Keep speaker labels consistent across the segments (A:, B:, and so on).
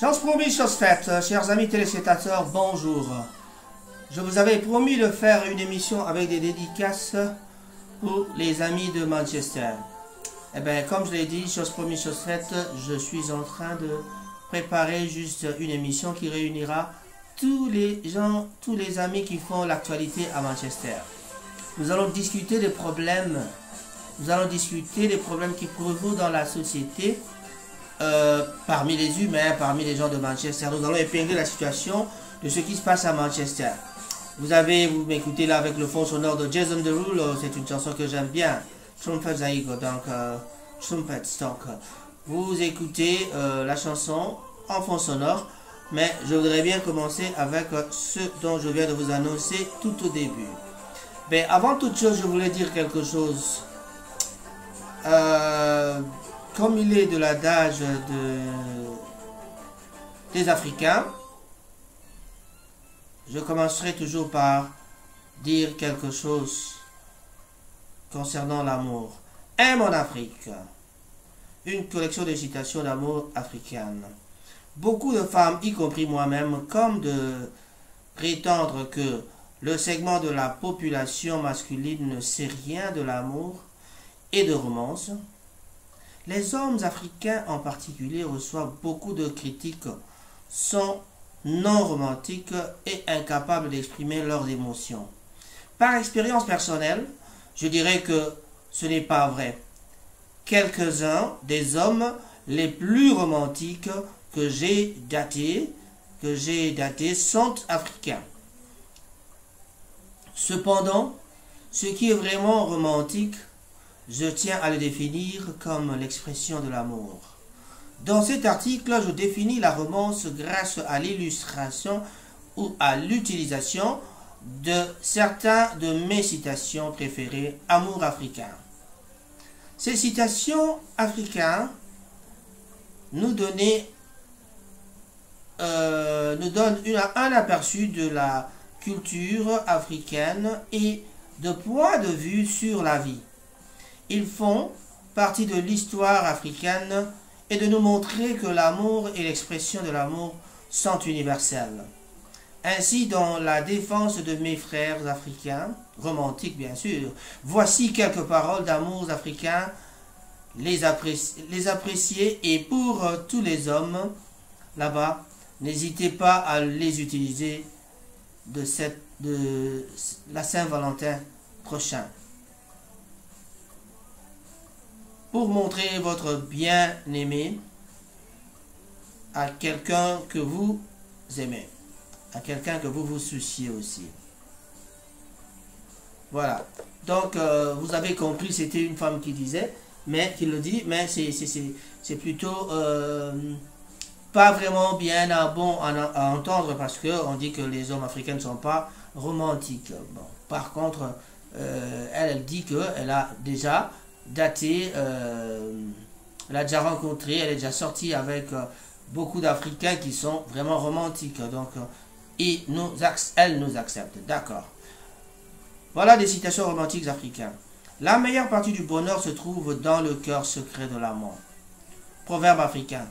A: Chose promise, chose faite. Chers amis téléspectateurs, bonjour. Je vous avais promis de faire une émission avec des dédicaces pour les amis de Manchester. Eh bien, comme je l'ai dit, chose promise, chose faite, je suis en train de préparer juste une émission qui réunira tous les gens, tous les amis qui font l'actualité à Manchester. Nous allons discuter des problèmes. Nous allons discuter des problèmes qui prévaut dans la société, parmi les humains, parmi les gens de Manchester. Nous allons épingler la situation de ce qui se passe à Manchester. Vous m'écoutez là avec le fond sonore de Jason Derulo, c'est une chanson que j'aime bien. Trumpet Zaigo, donc Trumpet Stock. Vous écoutez la chanson en fond sonore, mais je voudrais bien commencer avec ce dont je viens de vous annoncer tout au début. Mais avant toute chose, je voulais dire quelque chose. Comme il est de l'adage des Africains, je commencerai toujours par dire quelque chose concernant l'amour. Aime en Afrique. Une collection de citations d'amour africaines. Beaucoup de femmes, y compris moi-même, comme de prétendre que le segment de la population masculine ne sait rien de l'amour et de romance. Les hommes africains en particulier reçoivent beaucoup de critiques, sont non romantiques et incapables d'exprimer leurs émotions. Par expérience personnelle, je dirais que ce n'est pas vrai. Quelques-uns des hommes les plus romantiques que j'ai datés sont africains. Cependant, ce qui est vraiment romantique, je tiens à le définir comme l'expression de l'amour. Dans cet article, je définis la romance grâce à l'illustration ou à l'utilisation de certains de mes citations préférées, amour africain. Ces citations africaines nous donnent un aperçu de la culture africaine et de points de vue sur la vie. Ils font partie de l'histoire africaine et de nous montrer que l'amour et l'expression de l'amour sont universels. Ainsi, dans la défense de mes frères africains, romantiques bien sûr, voici quelques paroles d'amour africains, les apprécier, et pour tous les hommes là-bas, n'hésitez pas à les utiliser de la Saint-Valentin prochain. Pour montrer votre bien-aimé à quelqu'un que vous aimez, à quelqu'un que vous vous souciez aussi. Voilà. Donc, vous avez compris, c'était une femme qui disait, mais qui le dit, mais c'est plutôt pas vraiment bien bon à entendre parce qu'on dit que les hommes africains ne sont pas romantiques. Bon, par contre, elle dit qu'elle a déjà daté, elle a déjà rencontré, elle est déjà sortie avec beaucoup d'Africains qui sont vraiment romantiques. Donc, elle nous accepte. D'accord. Voilà des citations romantiques africaines. La meilleure partie du bonheur se trouve dans le cœur secret de l'amour. Proverbe africain.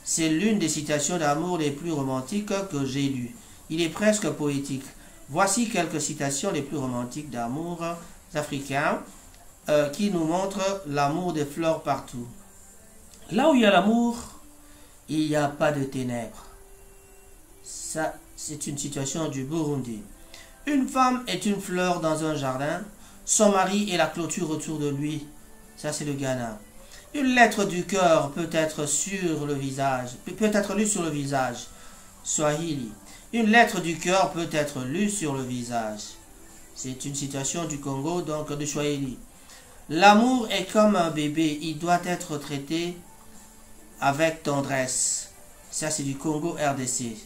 A: C'est l'une des citations d'amour les plus romantiques que j'ai lues. Il est presque poétique. Voici quelques citations les plus romantiques d'amour africains qui nous montrent l'amour des fleurs partout. Là où il y a l'amour, il n'y a pas de ténèbres. Ça, c'est une citation du Burundi. Une femme est une fleur dans un jardin. Son mari est la clôture autour de lui. Ça, c'est le Ghana. Une lettre du cœur peut être lue sur le visage. Swahili. Une lettre du cœur peut être lue sur le visage. C'est une citation du Congo, donc du Swahili. L'amour est comme un bébé, il doit être traité avec tendresse. Ça, c'est du Congo RDC.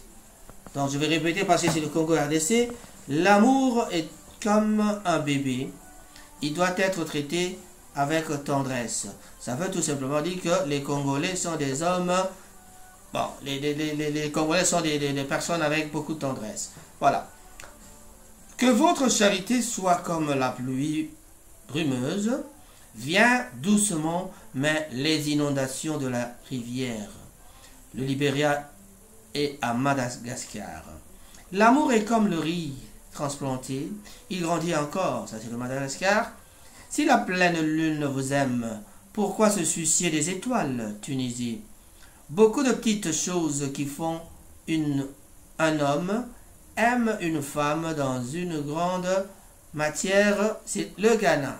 A: Donc, je vais répéter parce que c'est le Congo RDC. L'amour est comme un bébé, il doit être traité avec tendresse. Ça veut tout simplement dire que les Congolais sont des hommes, bon, les Congolais sont des personnes avec beaucoup de tendresse. Voilà. Que votre charité soit comme la pluie brumeuse, vient doucement, mais les inondations de la rivière. Le Libéria et à Madagascar. L'amour est comme le riz transplanté, il grandit encore, ça c'est le Madagascar. Si la pleine lune vous aime, pourquoi se soucier des étoiles, Tunisie? Beaucoup de petites choses qui font un homme aime une femme dans une grande matière, c'est le Ghana.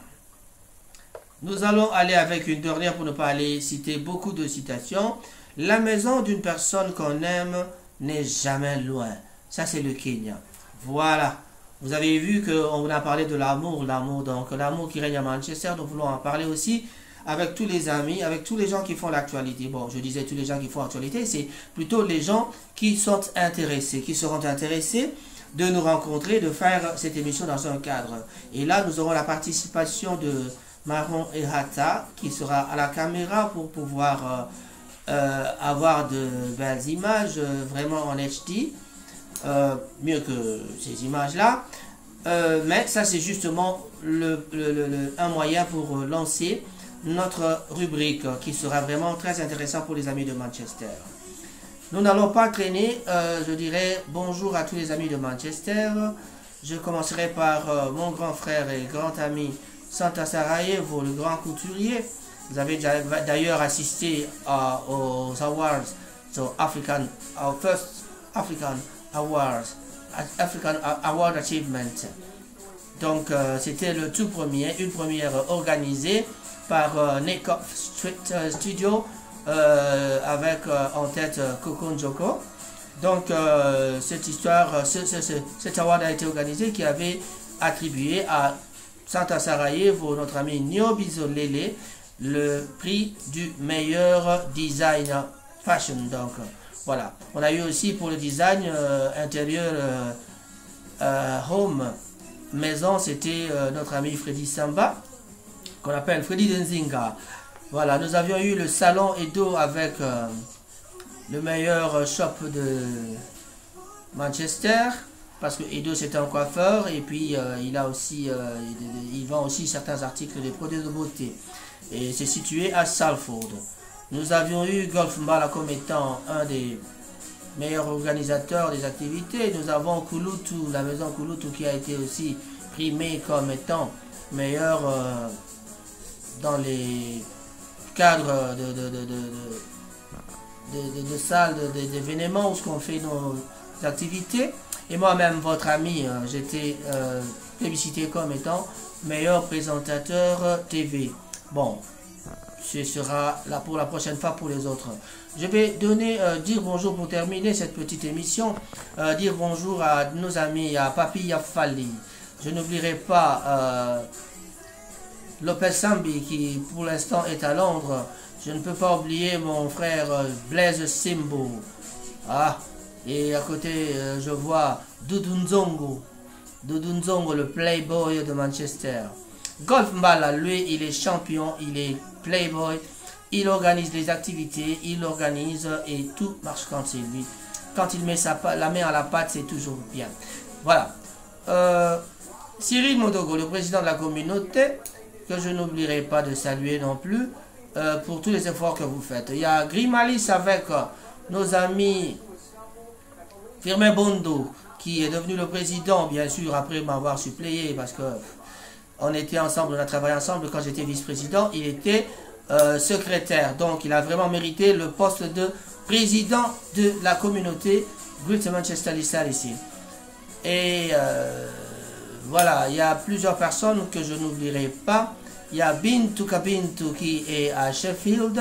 A: Nous allons aller avec une dernière pour ne pas aller citer beaucoup de citations. La maison d'une personne qu'on aime n'est jamais loin. Ça, c'est le Kenya. Voilà. Vous avez vu qu'on a parlé de l'amour, donc l'amour qui règne à Manchester. Nous voulons en parler aussi avec tous les amis, avec tous les gens qui font l'actualité. Bon, je disais tous les gens qui font l'actualité, c'est plutôt les gens qui sont intéressés, qui seront intéressés de nous rencontrer, de faire cette émission dans un cadre. Et là, nous aurons la participation de Maron et Hata qui sera à la caméra pour pouvoir avoir de belles images vraiment en HD, mieux que ces images-là. Mais ça, c'est justement un moyen pour lancer notre rubrique qui sera vraiment très intéressant pour les amis de Manchester. Nous n'allons pas traîner, je dirais bonjour à tous les amis de Manchester. Je commencerai par mon grand frère et grand ami Santa Sarajevo, le grand couturier. Vous avez d'ailleurs assisté aux Awards, our first African Awards, African Award Achievement. Donc c'était le tout premier, une première organisée par Nakeup Street Studio avec en tête Coco Njoko. Donc cette histoire, cet award a été organisé qui avait attribué à Santa Sarajevo, notre ami Nio Bizolele, le prix du meilleur design fashion. Donc voilà, on a eu aussi pour le design intérieur home maison, c'était notre ami Freddy Samba, qu'on appelle Freddy Denzinga. Voilà, nous avions eu le salon Edo avec le meilleur shop de Manchester, parce que Edo c'est un coiffeur et puis il vend aussi certains articles de produits de beauté. Et c'est situé à Salford. Nous avions eu Golf Mbala comme étant un des meilleurs organisateurs des activités. Nous avons Kulutu, la maison Kulutu qui a été aussi primée comme étant meilleure dans les cadres de salles d'événements où on fait nos activités. Et moi-même, votre ami, j'étais plébiscité comme étant meilleur présentateur TV. Bon, ce sera là pour la prochaine fois pour les autres. Je vais dire bonjour pour terminer cette petite émission. Dire bonjour à nos amis, à Papi Yafali. Je n'oublierai pas Lopez Sambi qui pour l'instant est à Londres. Je ne peux pas oublier mon frère Blaise Simbo. Ah, et à côté je vois Dudunzongo. Dudunzongo, le playboy de Manchester. Golf Mbala, lui, il est champion, il est playboy, il organise des activités, il organise et tout marche quand c'est lui. Quand il met la main à la pâte, c'est toujours bien. Voilà. Cyril Modogo, le président de la communauté, que je n'oublierai pas de saluer non plus, pour tous les efforts que vous faites. Il y a Grimalis avec nos amis Firmin Bondo, qui est devenu le président, bien sûr, après m'avoir suppléé, parce que on était ensemble, on a travaillé ensemble. Quand j'étais vice-président, il était secrétaire. Donc, il a vraiment mérité le poste de président de la communauté Greater Manchester ici. Et voilà, il y a plusieurs personnes que je n'oublierai pas. Il y a Bintou Kabintou qui est à Sheffield.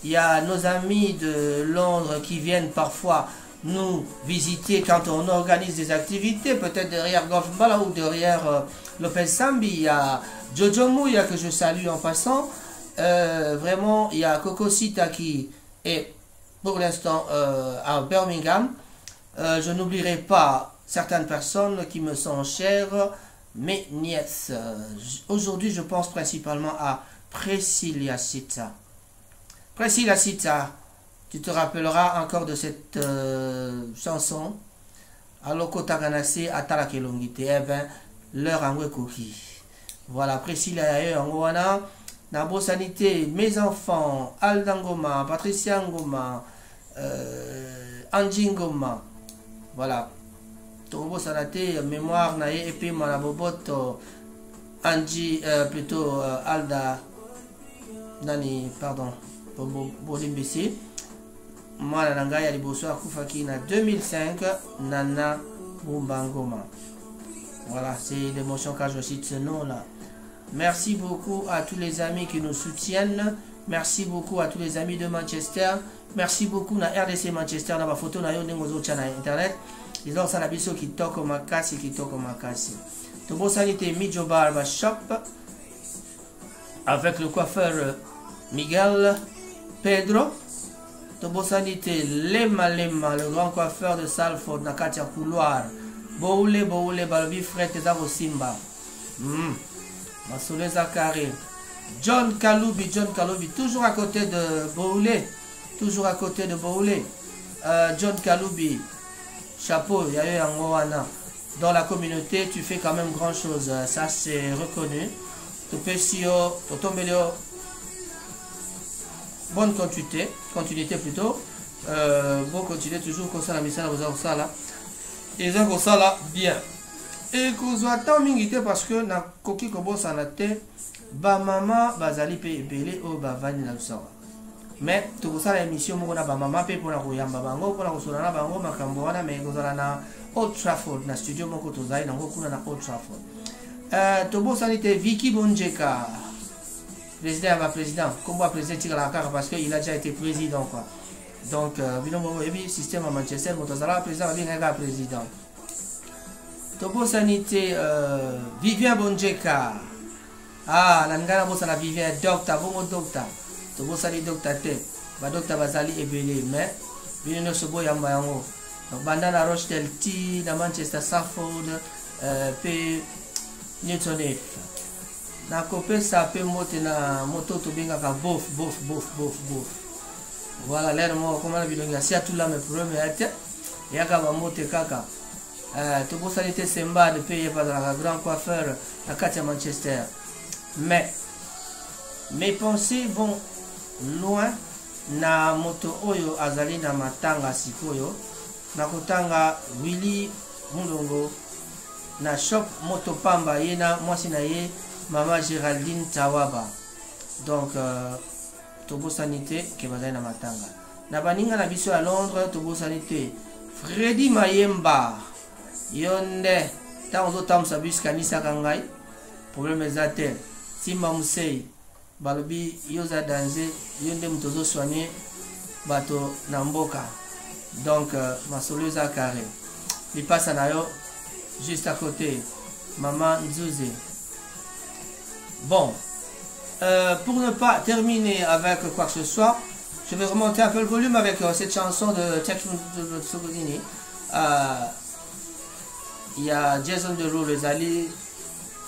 A: Il y a nos amis de Londres qui viennent parfois nous visiter quand on organise des activités, peut-être derrière Golf Mbala ou derrière Lopez Sambi. Il y a Jojo Mouya que je salue en passant. Vraiment, il y a Coco Sita qui est pour l'instant à Birmingham. Je n'oublierai pas certaines personnes qui me sont chères, mes nièces. Aujourd'hui, je pense principalement à Priscilla Sita. Priscilla Sita, tu te rappelleras encore de cette chanson Aloko Taganase Atala Kelongite. Eh ben, l'heure en Wekoki. Voilà, Priscilla Angwana, Nabo Sanité, mes enfants, Aldangoma, Patricia Ngoma, Anji Ngoma. Voilà. Tobo Sanate, mémoire nae et puis Malaboboto Anji, plutôt Alda Nani, pardon, Bolimbisi. Moi, Nanga Yaliboso Akufaki na 2005, Nana Bumbangoma. Voilà, c'est l'émotion quand je cite ce nom-là. Merci beaucoup à tous les amis qui nous soutiennent. Merci beaucoup à tous les amis de Manchester. Merci beaucoup na RDC Manchester. Na ma photo na yo nengozo tcha na internet. Ils ont ça la biso qui toko makasi, qui toko makasi. Tobo sanité Mijo Barber Shop avec le coiffeur Miguel Pedro. Tobo sanité Lema Lema, le grand coiffeur de Salford na Katia Couloir. Boule Balobi Fred Tezaro Simba. Masoule Zakari. John Kaloubi, toujours à côté de Boule. Toujours à côté de Boule. John Kaloubi. Chapeau, il y a eu un Moana. Dans la communauté, tu fais quand même grand chose. Ça, c'est reconnu. Tu peux si bonne continuité plutôt. Bon continuer toujours comme ça la mission vous ça là. Et ça comme ça là bien. Et qu'on soit tant mingité parce que na koki kobo sanate ba mama bazali pe ebele o ba vani na ça. Mais tout ça l'émission mo na ba mama pe pour na koyamba bango pour na kosona na bango makambo wana mais kozala na Old Trafford na studio moko tozali na kuna na Old Trafford. Tobo sanité Vicky Bonjeka. Président va président, comme va président tire la carte parce qu'il a déjà été président quoi. Donc bilan et système à Manchester motozala président bien un président. Tobo sanité Vivien Bonjeka. Ah, nangana bosa na Vivien docteur bon docteur. Tobo sali docteur te. Ba docteur bazali ebele mais bino sobo yamba yango. Donc bandana Rochdale T na Manchester Salford pe Newton F. Na kopé ça pe moto na moto to benga ka bof. Voilà l'air mo comment la bilonga si tout là mes problèmes ya ka ba moto kaka. To bo sanité semba de payer par la grand coiffeur à Katia Manchester. Mais mes pensées vont loin na moto oyo azali na matanga sikoyo na kotanga Willy Mulongo na shop moto pamba yena mwasi na ye Maman Géraldine Tawaba. Donc Tobo sanité ke bazali na matanga na baninga na biso à Londres. Tobo sanité Freddy Mayemba yonde ta ozo tamsa bus kanisa kangai problème ezate Simba Musei balobi yoza danger yonde mutozo soigner bato na mboka. Donc masolo za carré il passe na yo juste à côté Maman Nzuze. Bon, pour ne pas terminer avec quoi que ce soit, je vais remonter un peu le volume avec cette chanson de Tex Sogodini. Il y a Jason Derulo, les alliés.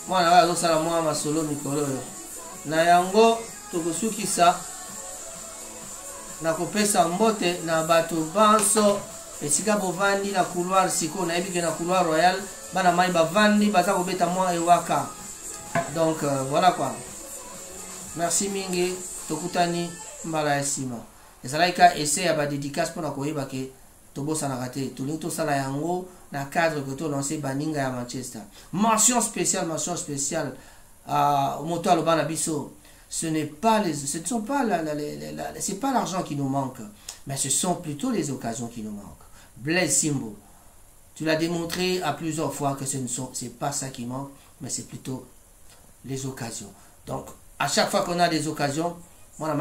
A: Moi, là, je suis ma solo mikolo. Na yango, tokosuki sa. Na kopesa mbote na bato banso. Esika bovandi na couloir siko na ebike na couloir royal. Bana mai bavandi baza kobeta mwa ewaka. Donc voilà quoi. Merci mingi tokutani mbala ya sima. Ezalaika essayer ya ba dédicace pour na koyeba ke tobosa na raté. Tolingi to sala yango na cadre que to lancer baninga ya Manchester. Mention spéciale à moto alobana biso. Ce n'est pas c'est pas l'argent qui nous manque, mais ce sont plutôt les occasions qui nous manquent. Blaise Simbo, tu l'as démontré à plusieurs fois que c'est pas ça qui manque, mais c'est plutôt les occasions. Donc, à chaque fois qu'on a des occasions, moi,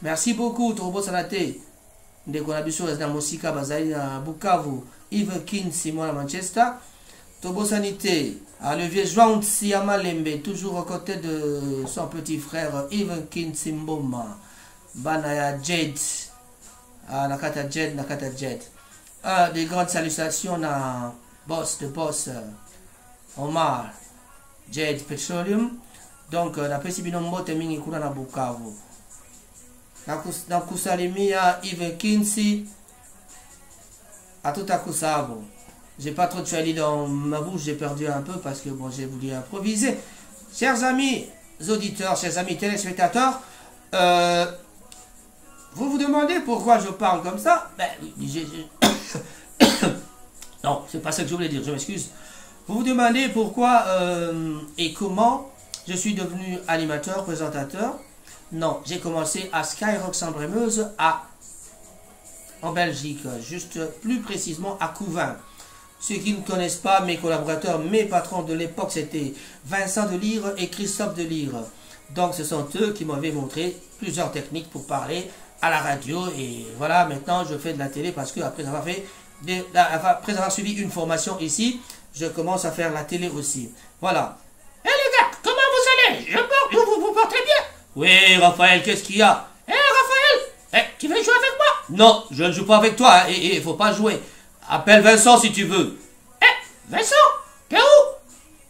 A: merci beaucoup, Tobo Sanate. De Konabiso, dans Mosika, Bazali, à Bukavu, Yves Kin, Simon à Manchester. Tobo Sanité, à le vieux João Siama Lembe, toujours aux côtés de son petit frère Yves Kin Simboma. Banaya Jade, Nakata Jade. Des grandes salutations à boss Omar Jade Petroleum. Donc na pesi bino mbote mingi kuna na Bukavu. Na kusalimia Yves Kinsi atuta kusabo. J'ai pas trop de chali dans ma bouche, j'ai perdu un peu parce que bon, j'ai voulu improviser. Chers amis auditeurs, chers amis téléspectateurs, vous vous demandez pourquoi je parle comme ça? Ben, non, c'est pas ça que je voulais dire, je m'excuse. Vous vous demandez pourquoi et comment je suis devenu animateur, présentateur? Non, j'ai commencé à Skyrock Sambre-et-Meuse en Belgique, juste plus précisément à Couvain. Ceux qui ne connaissent pas mes collaborateurs, mes patrons de l'époque, c'était Vincent Delire et Christophe Delire. Donc ce sont eux qui m'avaient montré plusieurs techniques pour parler à la radio. Et voilà, maintenant je fais de la télé parce que après avoir suivi une formation ici, je commence à faire la télé aussi. Voilà.
B: Eh les gars, comment vous allez? Vous portez bien?
A: Oui, Raphaël, qu'est-ce qu'il y a?
B: Eh Raphaël, tu veux jouer avec moi?
A: Non, je ne joue pas avec toi, hein, et il faut pas jouer. Appelle Vincent si tu veux.
B: Eh, Vincent, t'es où?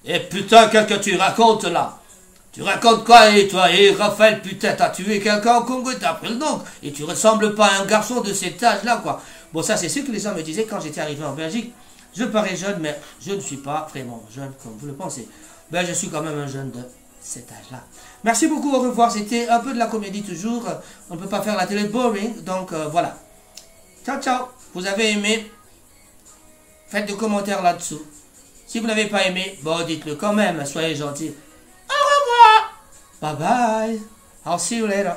A: Eh putain, qu'est-ce que tu racontes là? Tu racontes quoi, et toi? Et Raphaël, putain, t'as tué quelqu'un au Congo, t'as pris le nom, et tu ressembles pas à un garçon de cet âge-là, quoi. Bon, ça, c'est ce que les gens me disaient quand j'étais arrivé en Belgique. Je parais jeune, mais je ne suis pas vraiment jeune, comme vous le pensez. Ben, je suis quand même un jeune de cet âge-là. Merci beaucoup, au revoir. C'était un peu de la comédie toujours. On ne peut pas faire la télé boring, donc voilà. Ciao, ciao. Vous avez aimé? Faites des commentaires là-dessous. Si vous n'avez pas aimé, bon, dites-le quand même, soyez gentils.
B: Au revoir.
A: Bye bye. I'll see you later.